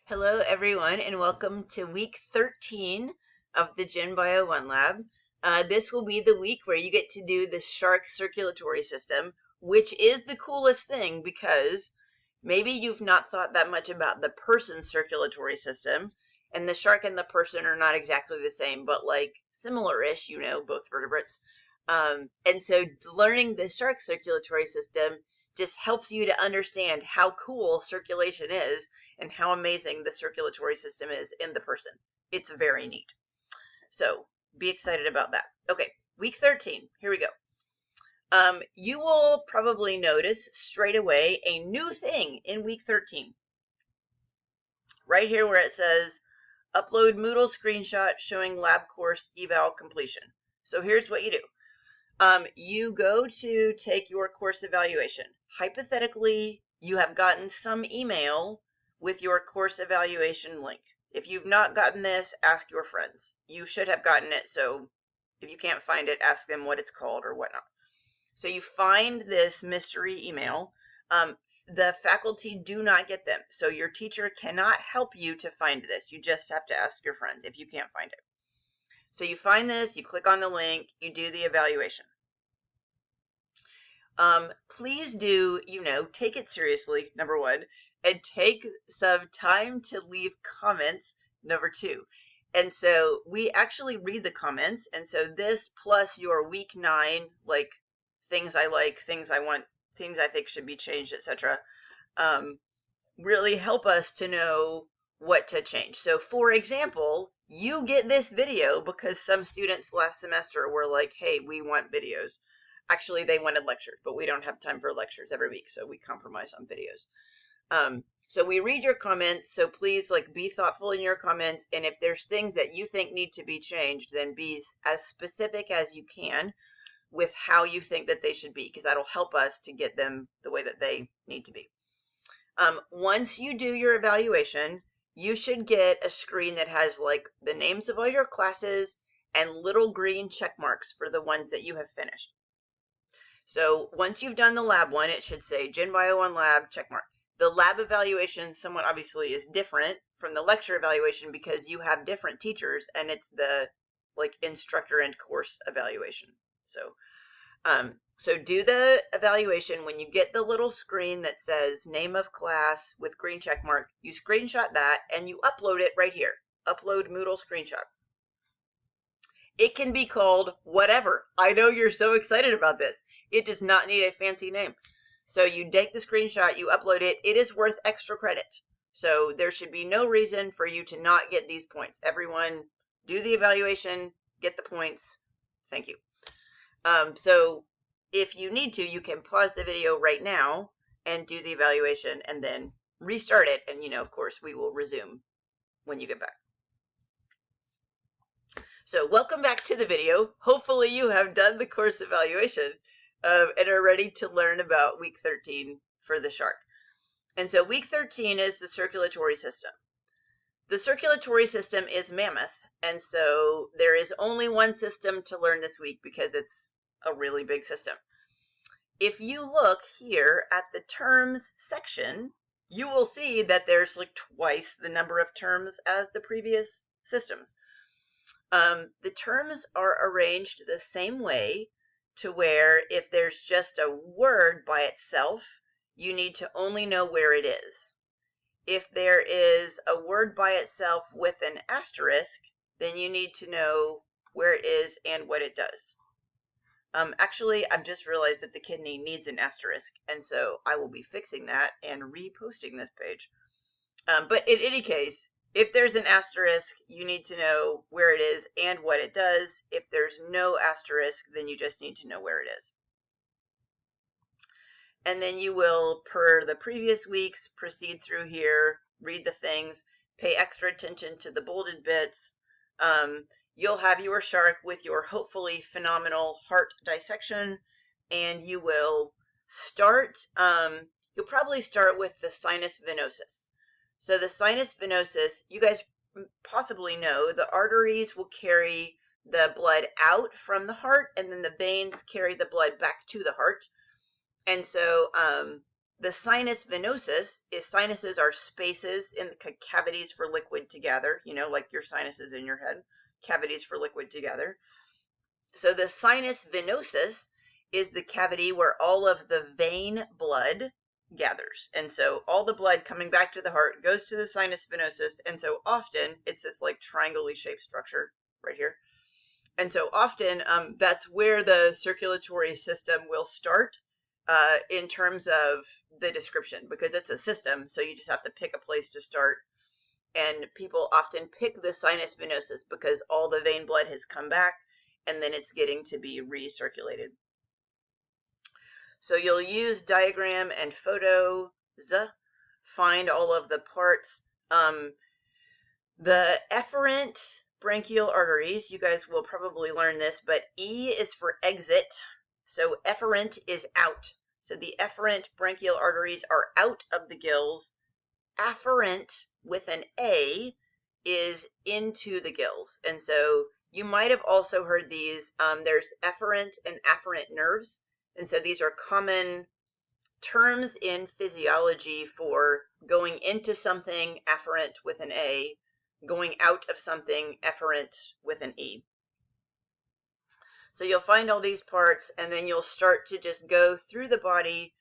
Hello, everyone, and welcome to week 13 of the Gen Bio 1 Lab. This will be the week where you get to do the shark circulatory system, which is the coolest thing because maybe you've not thought that much about the person's circulatory system, and the shark and the person are not exactly the same, but like similar-ish, both vertebrates. And so learning the shark circulatory system just helps you to understand how cool circulation is and how amazing the circulatory system is in the person. It's very neat. So be excited about that. Okay, week 13, here we go. You will probably notice straight away a new thing in week 13. Right here where it says, upload Moodle screenshot showing lab course eval completion. So here's what you do. You go to take your course evaluation. Hypothetically, you have gotten some email with your course evaluation link. If you've not gotten this, ask your friends. You should have gotten it, so if you can't find it, ask them what it's called or whatnot. So you find this mystery email. The faculty do not get them, so your teacher cannot help you to find this. You just have to ask your friends if you can't find it. So you find this, you click on the link, you do the evaluation. Please do, take it seriously, number one, and take some time to leave comments, number two. And so we actually read the comments. And so this plus your week 9, like things I like, things I want, things I think should be changed, etc., really help us to know what to change. So for example, you get this video because some students last semester were like, hey, we want videos. Actually, they wanted lectures, but we don't have time for lectures every week, so we compromise on videos. So we read your comments, so please be thoughtful in your comments, and if there's things that you think need to be changed, then be as specific as you can with how you think that they should be, because that'll help us to get them the way that they need to be. Once you do your evaluation, you should get a screen that has the names of all your classes and little green check marks for the ones that you have finished. So once you've done the lab one, it should say Gen Bio 1 Lab, check mark. The lab evaluation, somewhat obviously, is different from the lecture evaluation because you have different teachers and it's the instructor and course evaluation. So do the evaluation. When you get the little screen that says name of class with green check mark, you screenshot that and you upload it right here. Upload Moodle screenshot. It can be called whatever. I know you're so excited about this. It does not need a fancy name. So you take the screenshot, you upload it. It is worth extra credit. So there should be no reason for you to not get these points. Everyone do the evaluation, get the points. Thank you. So if you need to, you can pause the video right now and do the evaluation and then restart it. And, of course, we will resume when you get back. So welcome back to the video. Hopefully you have done the course evaluation and are ready to learn about week 13 for the shark. And so week 13 is the circulatory system. The circulatory system is mammoth, and so there is only one system to learn this week because it's a really big system. If you look here at the terms section, you will see that there's twice the number of terms as the previous systems. The terms are arranged the same way to where if there's just a word by itself, you need to only know where it is. If there is a word by itself with an asterisk, then you need to know where it is and what it does. Actually, I've just realized that the kidney needs an asterisk, and so I will be fixing that and reposting this page. But in any case, if there's an asterisk, you need to know where it is and what it does. If there's no asterisk, then you just need to know where it is. And then you will, per the previous weeks, proceed through here, read the things, pay extra attention to the bolded bits. You'll have your shark with your hopefully phenomenal heart dissection, and you will start, you'll probably start with the sinus venosus. So the sinus venosus, you guys possibly know, the arteries will carry the blood out from the heart, and then the veins carry the blood back to the heart. And so The sinus venosus is, sinuses are spaces in the cavities for liquid to gather, you know, like your sinuses in your head, cavities for liquid to gather. So the sinus venosus is the cavity where all of the vein blood gathers. And so all the blood coming back to the heart goes to the sinus venosus. And so often it's this like triangle-y shaped structure right here. And so often that's where the circulatory system will start in terms of the description, because it's a system. So you just have to pick a place to start. And people often pick the sinus venosus because all the vein blood has come back and then it's getting to be recirculated. So you'll use diagram and photos, find all of the parts. The efferent branchial arteries, you guys will probably learn this, but E is for exit. So efferent is out. So the efferent branchial arteries are out of the gills. Afferent with an A is into the gills. And so you might have also heard these. There's efferent and afferent nerves. And so these are common terms in physiology for going into something, afferent with an A, going out of something, efferent with an E. So you'll find all these parts, and then you'll start to just go through the body.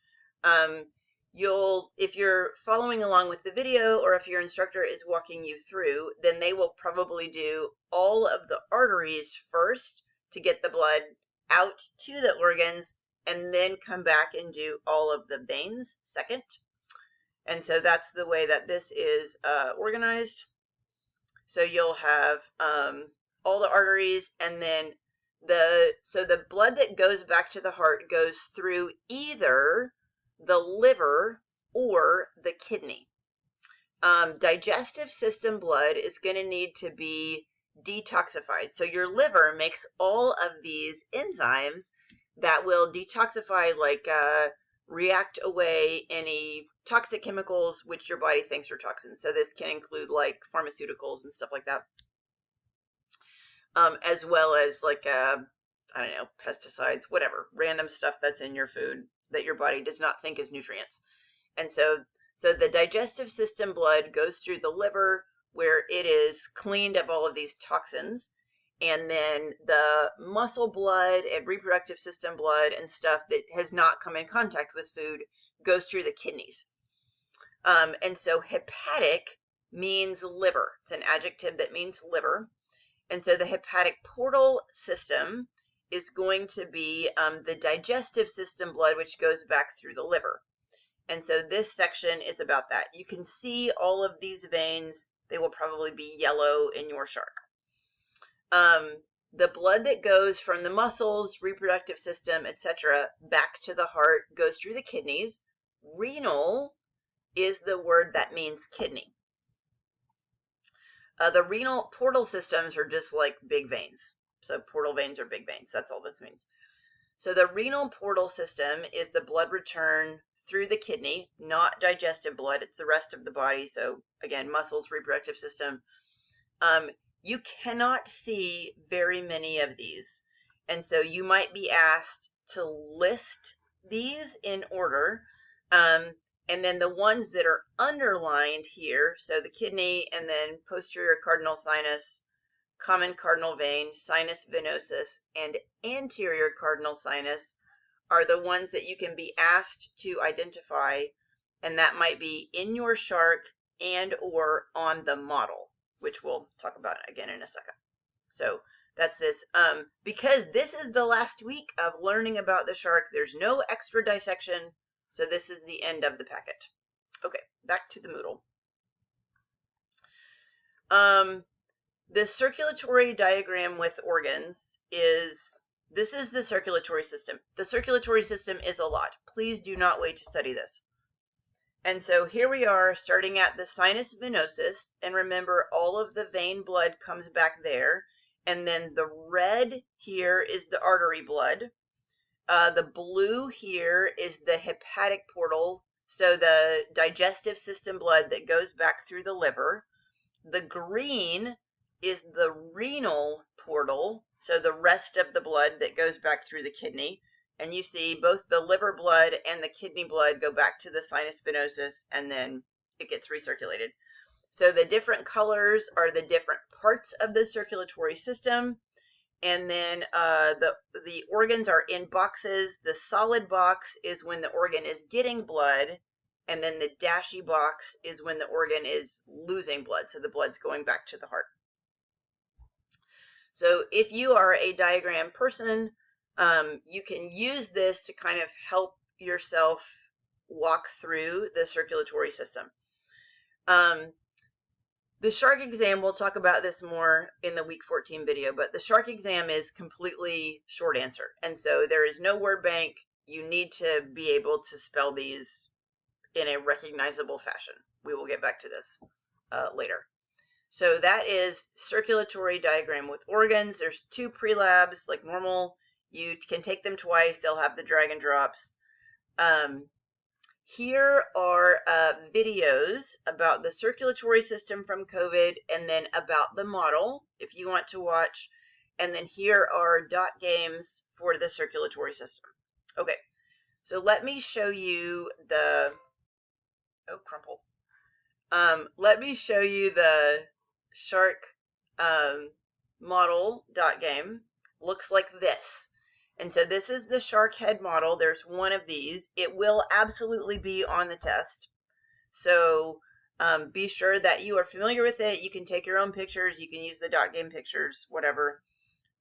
If you're following along with the video, or if your instructor is walking you through, then they will probably do all of the arteries first to get the blood out to the organs, and then come back and do all of the veins second. And so that's the way that this is organized. So you'll have all the arteries, and then the blood that goes back to the heart goes through either the liver or the kidney. Digestive system blood is going to need to be detoxified. So your liver makes all of these enzymes that will detoxify, like react away any toxic chemicals which your body thinks are toxins. So this can include like pharmaceuticals and stuff like that, as well as like I don't know, pesticides, whatever, random stuff that's in your food that your body does not think is nutrients. And so the digestive system blood goes through the liver, where it is cleaned of all of these toxins. And then the muscle blood and reproductive system blood and stuff that has not come in contact with food goes through the kidneys. And so hepatic means liver. It's an adjective that means liver. And so the hepatic portal system is going to be the digestive system blood, which goes back through the liver. And so this section is about that. You can see all of these veins. They will probably be yellow in your shark. The blood that goes from the muscles, reproductive system, etc., back to the heart goes through the kidneys. Renal is the word that means kidney. The renal portal systems are just like big veins. So portal veins are big veins. That's all this means. So the renal portal system is the blood return through the kidney, not digestive blood. It's the rest of the body. So again, muscles, reproductive system. You cannot see very many of these. And so you might be asked to list these in order. And then the ones that are underlined here, so the kidney, and then posterior cardinal sinus, common cardinal vein, sinus venosus, and anterior cardinal sinus, are the ones that you can be asked to identify, and that might be in your shark and or on the model, which we'll talk about again in a second. So that's this. Because this is the last week of learning about the shark, there's no extra dissection, so this is the end of the packet. Okay, back to the Moodle. The circulatory diagram with organs is, this is the circulatory system. The circulatory system is a lot. Please do not wait to study this. And so here we are starting at the sinus venosus, and remember all of the vein blood comes back there. And then the red here is the artery blood. The blue here is the hepatic portal, so the digestive system blood that goes back through the liver. The green is the renal portal, so the rest of the blood that goes back through the kidney. And you see both the liver blood and the kidney blood go back to the sinus venosus, and then it gets recirculated. So the different colors are the different parts of the circulatory system. And then the organs are in boxes. The solid box is when the organ is getting blood, and then the dashy box is when the organ is losing blood, so the blood's going back to the heart. So if you are a diagram person, you can use this to kind of help yourself walk through the circulatory system. The shark exam, we'll talk about this more in the week 14 video, but the shark exam is completely short answer. And so there is no word bank. You need to be able to spell these in a recognizable fashion. We will get back to this later. So that is circulatory diagram with organs. There's 2 pre-labs like normal. You can take them twice. They'll have the drag and drops. Here are videos about the circulatory system from COVID and then about the model if you want to watch. And then here are dot games for the circulatory system. Okay, so let me show you the, oh, crumple. Let me show you the shark model dot game. Looks like this. And so this is the shark head model. There's one of these. It will absolutely be on the test. So be sure that you are familiar with it. You can take your own pictures. You can use the dot game pictures, whatever.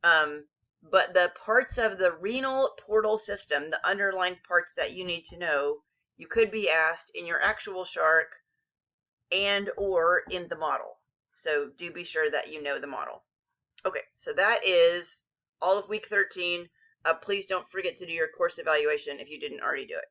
But the parts of the renal portal system, the underlying parts that you need to know, you could be asked in your actual shark and or in the model. So do be sure that you know the model. Okay, so that is all of week 13. Please don't forget to do your course evaluation if you didn't already do it.